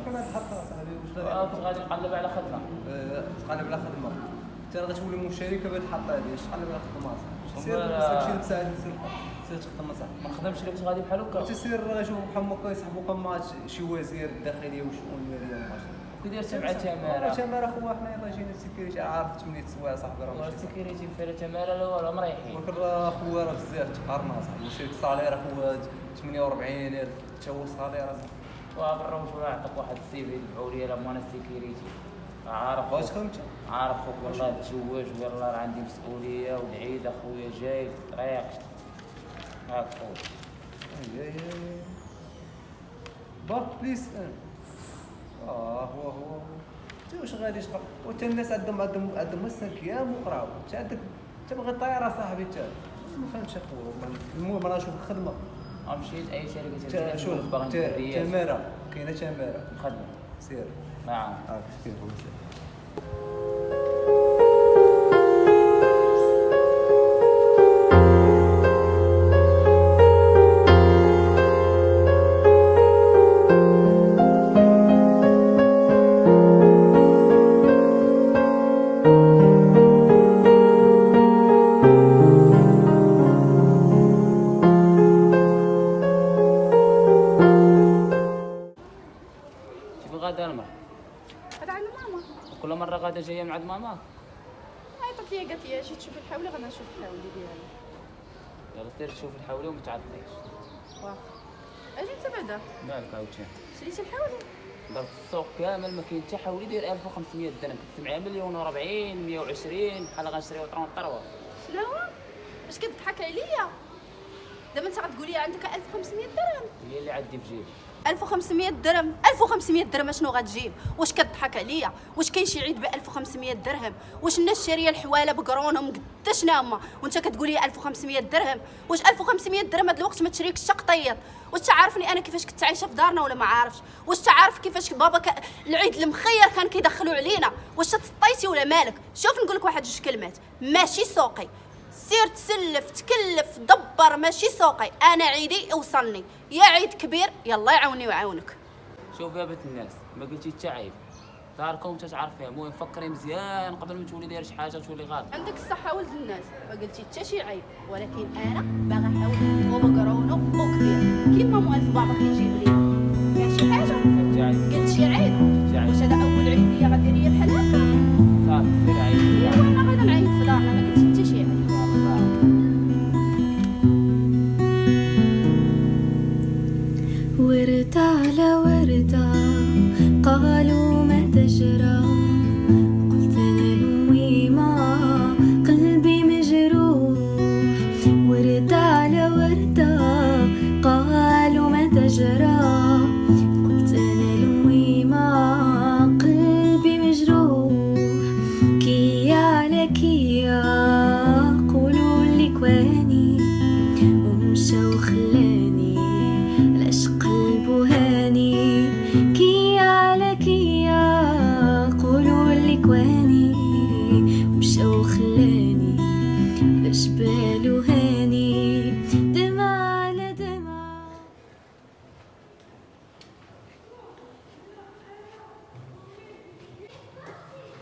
كان هاد الحلقه صاحبي واش كنت غادي نقلب على خدمه. تقلب على خدمه انت راه غتولي مشاركه بهاد الحلقه هادي، اش تقلب على خدمه صاحبي سير داكشي اللي بساعد سير تخدم صاحبي ما نخدمش لك غادي بحال هكا. تسير شوف بحال هكا يسحبوك مع شي وزير الداخليه وشؤون الماليه كي داير سمعة تماره. تماره خويا حنا يلاه جينا السيكيوريتي عارف 8 سوايع صاحبي راه ماشي السيكيوريتي فيها تماره لا والو مريحين. ولكن راه خويا راه بزاف تقارنا صاحبي شي الصالير خويا 48000 حتى هو الصالير وابروش ولا عطاك واحد السي في دفعوا لي راه مانا السيكيوريتي. عارف واش خدمتي؟ عارف خوك والله تزوج والله راه عندي مسؤوليه والعيد اخويا جاي في الطريق. هاك خويا بارك بليس هو انت واش غادي تقرا وتا الناس عندهم 5 ايام وقراو انت عندك تبغي طايره صاحبي انت ما فهمتش اخويا. المهم انا نشوف الخدمه مشيت اي شركه شوف تماره كاينه تماره خدمه سير نعم كثير غادا المرة غادا عند ماما. كل مرة غادا جاية من عند ماما. عيطت لي قالت لي اجي تشوفي الحولي غادا نشوف الحولي ديالي. يلا سير تشوف الحولي وما تعطيش. واخا اجي انت بعدا. مالك عاوتاني شريتي الحولي؟ درت السوق كامل ما كاين حتى حولي داير 1500 درهم. كنت سمعها مليون و40 120 بحال غنشريو طرون طروه. شنو هو؟ واش كتضحك عليا؟ دابا انت غتقول لي عندك 1500 درهم؟ هي اللي عندي في جيبي. 1500 درهم 1500 درهم شنو غتجيب؟ واش كتضحك عليا؟ واش كاين شي عيد ب 1500 درهم؟ واش الناس شاريه الحواله بقرونهم قداشنا هما وانت كتقول لي 1500 درهم؟ واش 1500 درهم هاد الوقت ما تشريكش تقطيط؟ واش تعرفني انا كيفاش كنت عايشه في دارنا ولا ما عارفش؟ واش تعرف كيفاش بابا العيد المخير كان كيدخلوا علينا؟ واش تسطيتي ولا مالك؟ شوف نقول لك واحد جوج كلمات، ماشي سوقي، سير تسلف تكلف دبر، ماشي سوقي. انا عيدي اوصلني، يا عيد كبير يلا يعاوني ويعاونك. شوف يا بنت الناس ما قلتي حتى عيب، داركم تتعرفيها. المهم فكري مزيان قبل ما تولي داير شي حاجه تولي غلط. عندك الصحه ولد الناس، ما قلتي حتى شي عيب، ولكن انا باغا نحاول وبقرونه وكبير كيما مؤلف بابا كيجيب لي. فيها شي حاجه؟ قلت شي عيب؟ واش هذا اول عيد ليا غديري بحال هكا؟ صافي سير عيب. انا غادا نعيط في دارنا، ما قلتي حتى شي عيب. ورد على وردة قالوا ما تجرى، قلت أنا لأمي ما قلبي مجروح. ورد على وردة قالوا ما تجرى، قلت أنا لأمي ما قلبي مجروح. كيا على كيا قولوا لي كواني ومشى وخلاني العشق قلبه هاني. كيا على كيا قولوا لي كواني ومشى وخلاني باش بالو هاني. دمع على دمع.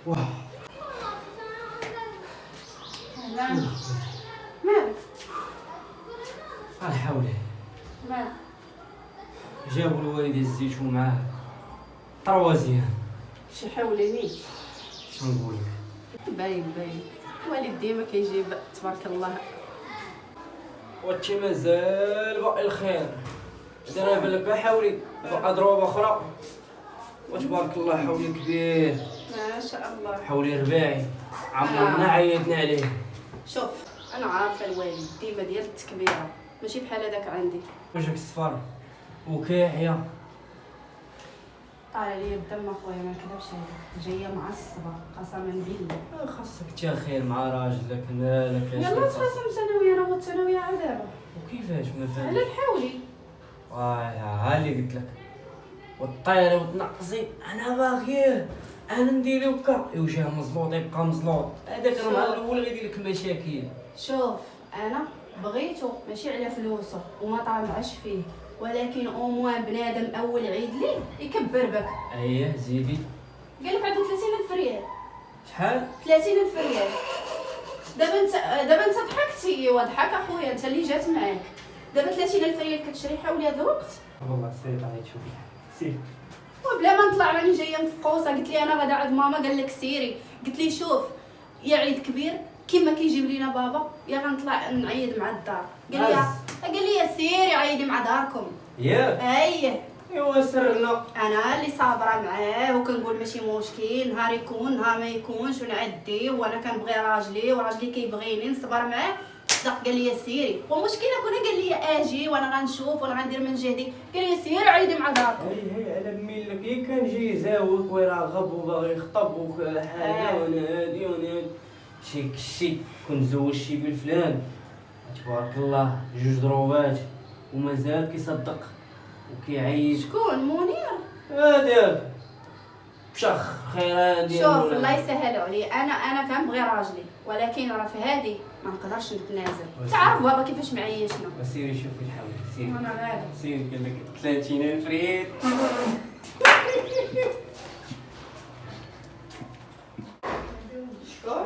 واه مالك؟ حولي مالك؟ جابوا الوالد الزيتو معاه طروازيان. شي حولي نيت شنو نقول لك؟ باين الوالد ديما كيجيب تبارك الله. وانتي مازال باقي الخير. انا بالك حولي بقى ضروبه اخرى. وتبارك الله حولي كبير، ما شاء الله. حولي رباعي عمرنا عيطنا عليه. شوف انا عارفه الوالد ديما ديال التكبيره ماشي بحال هذاك عندي. وجهك صفر وكاحيه. طالع لي الدم اخويا ما نكذبش عليك، جايه معصبه قسما بالله. خاصك تاخير مع راجلك مالك. يلا تخاصم ثانويه، راه الثانويه عاد دابا. وكيفاش ما على فهمتش؟ الحولي ها اللي قلت لك. وطيري وتنقصي انا باغيه انا ندير هكا وجهه مزلوط يبقى مزلوط. هذاك النهار الاول غيدير لك المشاكل. شوف انا بغيتو ماشي على فلوسه وما طامعش فيه، ولكن او موان بنادم اول عيد ليه يكبر بك. اييه زيدي. قال لك عنده 30,000 ريال. شحال؟ 30,000 ريال. دابا انت ضحكتي وضحك اخويا انت اللي جات معاك. دابا 30,000 ريال كتشري حولي هذا الوقت. والله سير عيط شوفي سير. وبلا ما نطلع راني جايه مفقوسه. قلت لي انا غادا عند ماما. قال لك سيري. قلت لي شوف يا عيد كبير كيما كيجيب لينا بابا يا غنطلع نعيد مع الدار. قال لي سيري عيدي مع داركم. ياك اييه ايوا سرنا. انا اللي صابره معاه وكنقول ماشي مشكل نهار يكون نهار ما يكونش ونعدي وانا كنبغي راجلي وراجلي كيبغيني نصبر معاه. صدق قال لي سيري ومشكله كنا قال لي اجي وانا غنشوف وانا غندير من جهدي. قال لي سيري عيدي مع داركم. هي على ميلك هي كان جاي زاوك ويراغب وباغي يخطب وحاجه وانا هادي وانا هادي شي كنت زوج شي بالفلان تبارك الله 2 دروات ومازال كيصدق وكيعيش. شكون منير؟ هذاك بشخ خير هادي. شوف الله يسهل علي. انا كنبغي راجلي ولكن راه في هادي ما نقدرش نتنازل. تعرف بابا كيفاش معيشنا. سيري شوفي الحال سيري. انا غادا سيري قال لك 30,000 ريال. شكون؟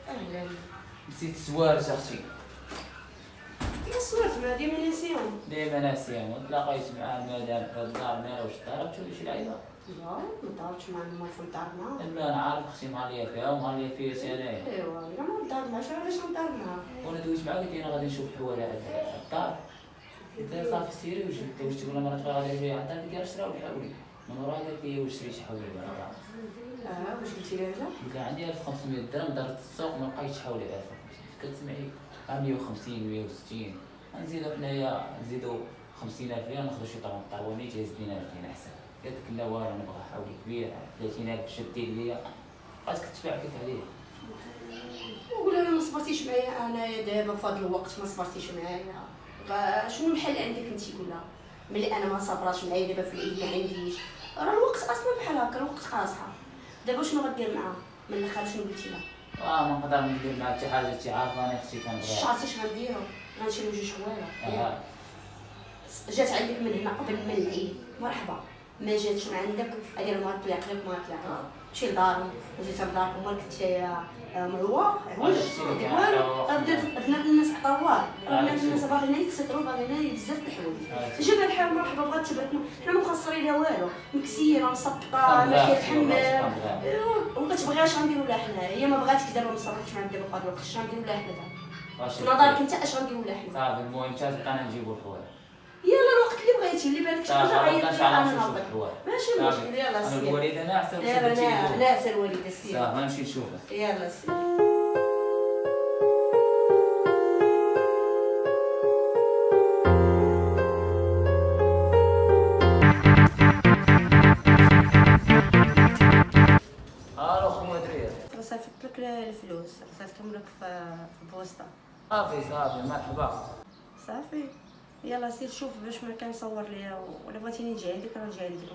اهلا. نسيت السوارج اختي. يا صورت ما ديما نسيهم. ديما ناسيهم وتلاقيت مع المدام في الدار ما واش ضربت ولا شي لعيبه. لا ما دارتش مع ما في دارنا. اما انا عارف اختي مغاليه فيها ومغاليه فيا انايا. ايوا لا ما دارناش علاش ندار معاها. وانا دويت معاك قلت لي انا غادي نشوف حواله على الدار. قلت لها صافي سيري وجبت واش تقول لها مرات غادي جايه على الدار قلت لها شراو الحولي. من وراها قالت لي واش شريتي حولي ولا لا. واش قلتي لها؟ قلت لها عندي 1500 درهم دارت السوق ما لقيتش حولي 1500. كتسمعي 150 160 نزيدو حنايا نزيدو 50,000 ريال ناخذو شي طروني تهز لينا لينا احسن. قالت لك لا والو نبغى حولي كبير 30,000 شدي ليا بقات كتفاعلت عليه. وقول انا ما صبرتيش معايا انايا دابا في هذا الوقت ما صبرتيش معايا. شنو الحل عندك انت؟ قول لها ملي انا ما صبراش معايا دابا في الايد ما عنديش راه الوقت اصلا بحال هكا الوقت قاصحه. دابا شنو غدير معاه من الاخر؟ شنو قلتي لها؟ ما نقدر ندير معاك شي حاجه انت عارفاني اختي كنبغيها. عرفتي اش غنديرو؟ غنشريو 2 حوايج. جات عندك من هنا قبل من العيد مرحبا، ما جاتش من عندك ادير ما طلع لك ما طلع لك. تمشي لدارهم وجيت لداركم مالك انت معوق عوج والو. بنات الناس عطاواه. بنات الناس باغيين يتستروا باغيين بزاف د الحوايج. جبنا الحال مرحبا بغات تبعتنا حنا ما مخسرين لها والو. مكسيره مسططه ما كاين الحمام وما كتبغيهاش غنديروا لها حنا. هي ما بغاتش دابا ما صرفتش مع دابا في هذا الوقت اش غنديروا لها حنا دابا في نظرك انت اش غنديروا لها حنا؟ صافي المهم حتى تلقانا نجيبو الحوايج. يلا الوقت اللي بغيتي اللي بالك شي حاجه عيط لي انا نهضر ماشي مشكل. يلا سير. الوالد انا احسن من لا لا سير الوالده سير. صافي غنمشي نشوفها. يلا سير. الو خويا درير. صيفط لك الفلوس صيفطهم لك في البوسطه. صافي مرحبا. صافي يلا سير شوف باش ما كنصور ليها ولا بغيتيني نجي عندك راه نجي عندك.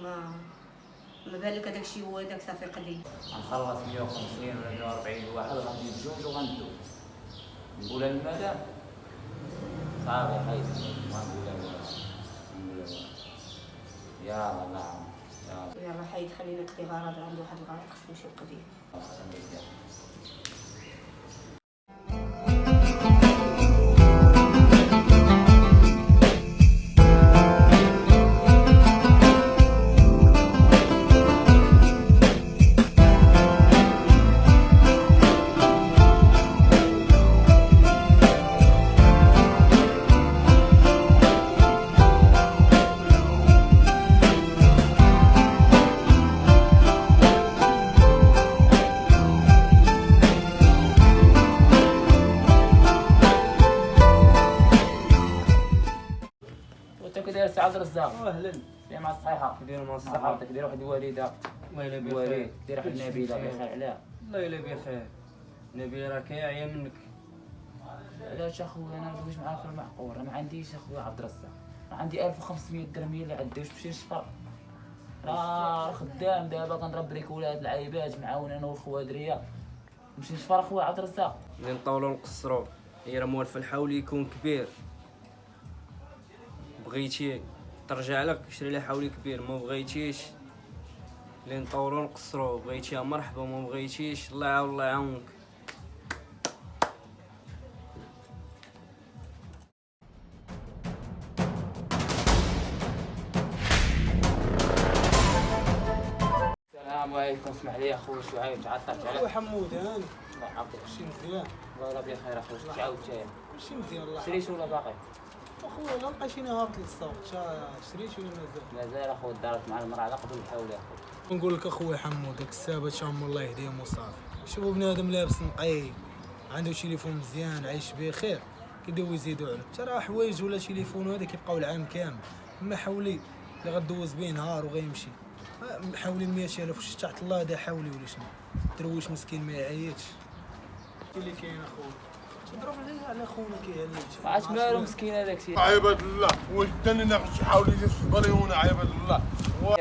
ما بالك هذاك الشيء هو داك صافي قليل. غنخلص 150 ولا 140 واحد غنجيب جوج وغندوز. نقولها للمدام صافي حيد ما نقولها والو. يلا نعم يلا حيد خلينا نقضي غرض. عندي واحد الغرض خصني نمشي نقضيه. كداير سي عبد الرزاق؟ اهلا يا مع الصحيحه. كديروا مع الصحة. صحابتك دير واحد الوالده الله يلا بخير. الوالد دير واحد النبيله بخير عليها. الله يلا بخير. نبي راه كيعيا منك. علاش اخويا انا ندوز معاه في المعقول. راه ما عنديش اخويا عبد الرزاق. راه عندي 1500 درهم هي اللي عندي. واش نمشي نشفر؟ راه خدام دابا كنضرب بريكولات العايبات معاون انا والخوادريه. نمشي نشفر اخويا عبد الرزاق. اللي نطولوا نقصروا هي راه موالفه الحولي يكون كبير، بغيتي ترجع لك شري لها حولي كبير، ما بغيتيش اللي نطورو نقصرو، بغيتيها مرحبا، ما بغيتيش الله يعاون الله يعاونك. السلام عليكم. اسمح لي اخويا شعيب تعطلت عليك. خويا حمود هاني الله يعافيك. ماشي مزيان والله بخير اخويا. تعاود جاي ماشي مزيان الله شريت ولا باقي؟ اخويا لا لقى شي نهار للسوق شريت ولا مازال. مازال اخويا دارت مع المرأة على قبل الحول يا اخويا. نقول لك اخويا حمود داك السابت شام الله يهديهم وصافي. شوفوا بنادم لابس نقي عنده تليفون مزيان عايش بخير كيبداو يزيدوا عليه. ترى حوايج ولا تليفون هذا كيبقاو العام كامل. اما حولي اللي غدوز به نهار وغيمشي حولي 100,000 واش تحت الله هذا حولي ولا شنو؟ درويش مسكين ما يعيطش. اللي كاين اخويا تضرب على خونا كيهلل. ما عرفت مالو مسكين هذاك الشيء. عباد الله وجدني ناقص حاولي يلبس باليونه عباد الله.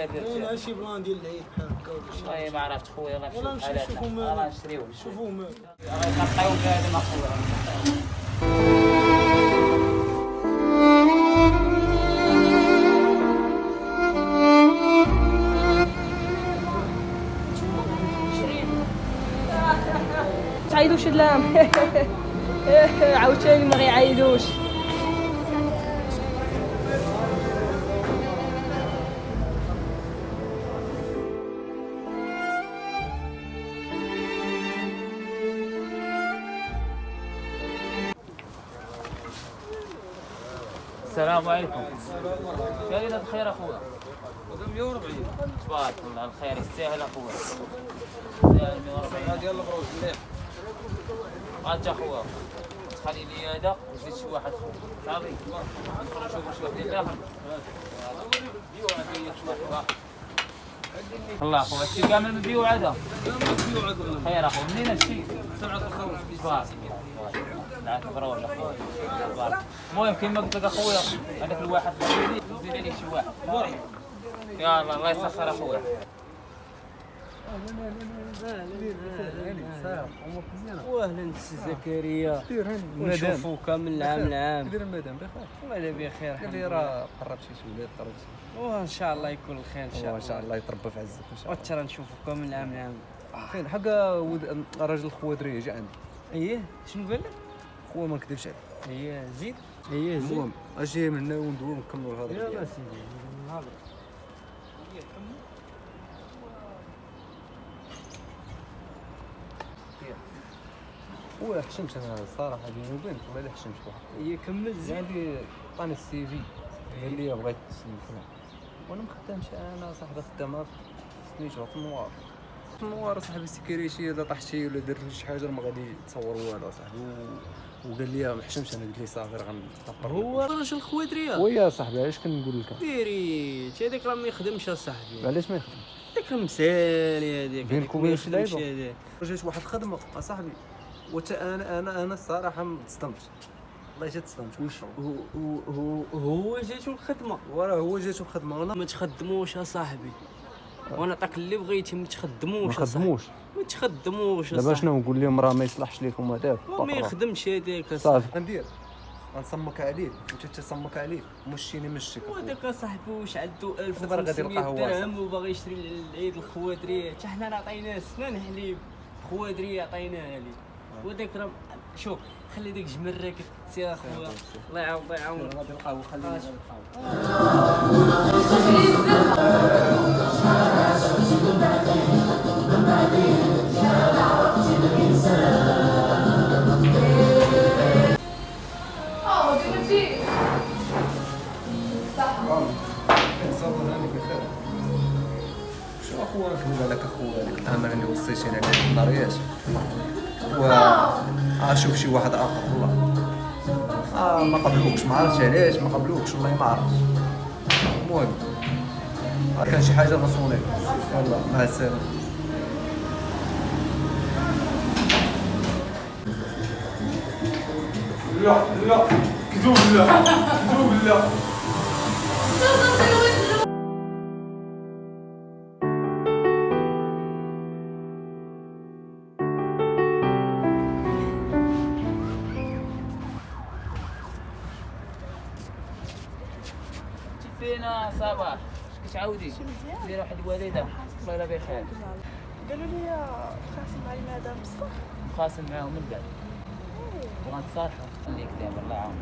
كاين شي بلان ديال العيد بحال هكا ولا شي. والله ما عرفت خويا. يلاه يلاه نمشيو نمشيو نشوفو بحالاتنا. مالو. يلاه نشريوه. شوفوا ما غنبقاو بهذا اخويا. تعيدوش اللام. عاوتاني ما غيعيدوش. السلام عليكم. كاين بخير اخويا. 140. تبارك الله الخير يستاهل اخويا. يستاهل 140. ديال البروج مليح. انت اخويا خلي لي هذا وزيد شي واحد صافي. ندخلوا نشوفوا شي واحد داخل. الله اخويا هادشي كامل مبيوع هذا. خير اخويا منين هادشي؟ سمعة الخروج. تبارك الله. نعم بروج اخويا. تبارك. المهم كيما قلت لك اخويا هذاك الواحد زيد عليه شي واحد. يلا الله يسخر اخويا. واهلا سي زكريا. نشوفوك من العام لعام. كيداير المدام بخير؟ ولا بخير قال لي راه قرب شي ولاد قرب وان شاء الله يكون الخير ان شاء ان شاء الله. الله يتربى في عزك ان شاء الله. وترى نشوفوك من العام لعام. فين حق راجل الخوادريه جا عندي. اييه شنو قال لك؟ خويا ما نكذبش عليك. اييه زيد. اييه زيد. المهم اجي من هنا وندوي ونكملوا الهضره يلا ديالنا. سيدي نهضر. خويا حشمت انا الصراحه بيني وبينك والله حشمت واحد. اييه كمل زيد. عندي عطاني السي في قال لي بغيت تسلم فلان وانا ما خدامش. انا صاحبي خدامه في سميتو في النوار. في النوار صاحبي سيكيريتي الا طاح شي ولا درت شي حاجه ما غادي تصور والو صاحبي وقال لي ما حشمتش. انا قلت لي صافي راه غنطبر. هو راجل خوادريه. ويا صاحبي علاش كنقول لك ديريت هذاك راه ما يخدمش اصاحبي. علاش ما يخدمش؟ هذاك مسالي هذاك. بينك وبين شي يخدمش لعيبة. هذاك. جات واحد الخدمه اصاحبي انا الصراحه ما تصدمت والله جات تصدمت. واش هو جاتو الخدمه. وراه هو جاتو الخدمه وانا ما تخدموش اصاحبي. وانا عطاك اللي بغيتي ما ما تخدموش خدموش. ما تخدموش دابا شنو نقول لهم راه ما يصلحش لكم هذاك ما يخدمش هذاك صافي غندير غنصمك عليه وانت تصمك عليه مشيني مشيك. وهذاك صاحبي واش عنده دابا راه غادي 1500 يلقى هو درهم وباغي يشري العيد الخوادريه. حتى حنا راه عطيناه سنان حليب خوادريه عطيناها ليه. وهذاك راه شوف خلي داك الجمل راكد سير اخويا. الله يعاون الله يعاون. غادي نلقاو خلينا نلقاو. شو اخويا نكذب عليك اخويا قلت انا اللي وصيتيني على الناريات شوف شي واحد اخر والله ما قبلوكش ما عرفتش علاش ما قبلوكش والله ما عرفت. المهم كان شي حاجه غنصوني. يلا مع السلامه. لا لا كذوب لا كذوب لا. خونا صباح اش كتعاودي؟ دايره واحد الوالده الله يلا بخير. قالوا لي خاصم مع المدام بصح مخاصم معاهم من بعد وغنتصالحوا خليك دابا الله يعاونك.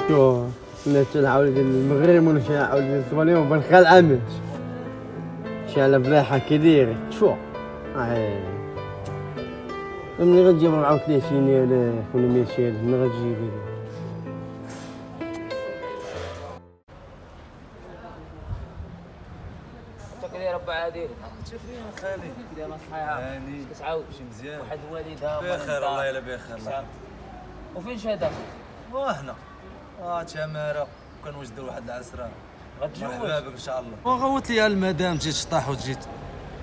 شو الناس العاولة ديال المغرب ولا شي عاولة ديال الصومالية وبنخال عامل شي على فلاحة كي داير شو ملي غتجيب 34,000 ولا 100,000 ملي غتجيبي انت كي داير ربي عادي شوفين خالي داير صحيحه هاني كتعاود شي مزيان واحد الوالده بخير الله يلا بخير الله وفين شهادة؟ وهنا تماره كنوجدوا واحد العسره غتجوز مرحبا بك ان شاء الله وغوت لي المدام تجي تشطح وتجي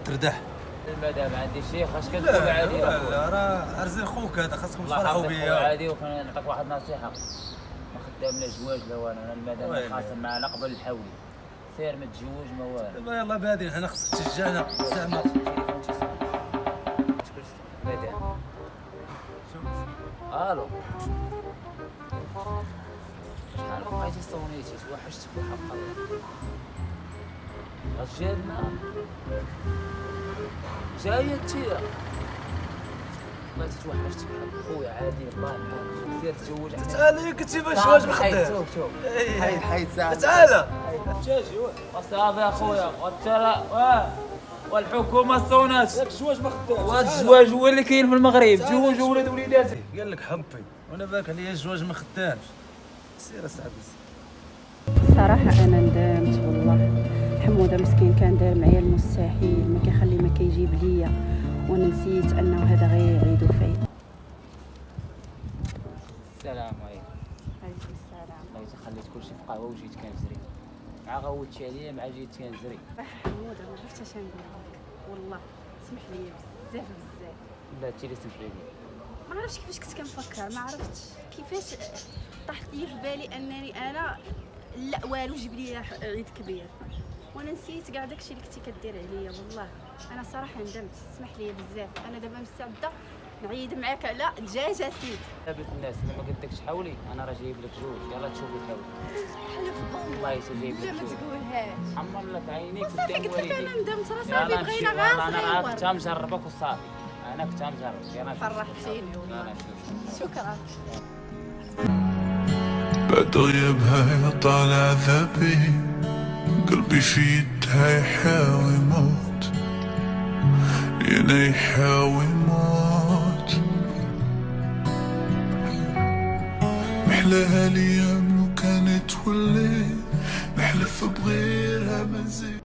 تردح المدام عندي شيخ اش كتقول عادي لا راه عرزي خوك هذا خاصكم تفرحوا بيا عادي وكنعطيك واحد النصيحه ما خدام لا جواج لا والو انا المدام خاصم معنا قبل الحول سير ما تتزوج ما والو دابا يلاه بادين حنا خصك تشجعنا زعما مدام الو شحال بقيتي صونيتي توحشتك بحق الله غتجينا جاية تيا بغيتي توحشتك بحال خويا عادي الله يرحمك سير تزوج تعالي كنتي باش واش مخدام حيت ساعة تعالى وصافي اخويا وترى والحكومه صونات الزواج ما خدامش والزواج هو اللي كاين في المغرب تزوجوا ولاد وليداتي قال لك حبي وانا بالك عليا الزواج ما خدامش سير اسعد صراحة أنا ندمت والله. حمودة مسكين كان داير معايا المستحيل، ما كيخلي ما كيجيب ليا، وانا نسيت انه هذا غير عيد وفايد. السلام عليكم. عليكم السلام. الله يخليك كلشي في قهوه وجيت كنجري مع غوتشي عليا مع جيت كنجري. حمودة ما عرفتش اش نقول لك والله، سمح لي بزاف بزاف. لا انت اللي سمحي لي. ما عرفتش كيفاش كنت كنفكر، ما عرفتش كيفاش طاحت لي في بالي انني انا لا والو جيب لي عيد كبير، وانا نسيت كاع داكشي اللي كنتي كدير عليا. والله انا صراحه ندمت، اسمح لي بزاف. انا دابا مستعده نعيد معاك على دجاجه سيد. بنت الناس انا ما قلت لكش حاولي، انا راه جايب لك جوج، يلا تشوفي الحول. حلف بالله والله جايب لك لا ما جوج. تقولهاش. حمر لك عينيك صافي قدام قلت لك والديك. انا ندمت، راه يلا صافي نمشيو، بغينا غير انا راه صغير. كنت مجربك وصافي، انا كنت مجرب. يلا فرحتيني والله. يلا نشوف. شكرا. بعد غيابها طالع ذبي قلبي في يدها يحاول يموت ينا يحاول يموت محلاها الايام لو كانت تولي نحلف بغيرها ما نزيد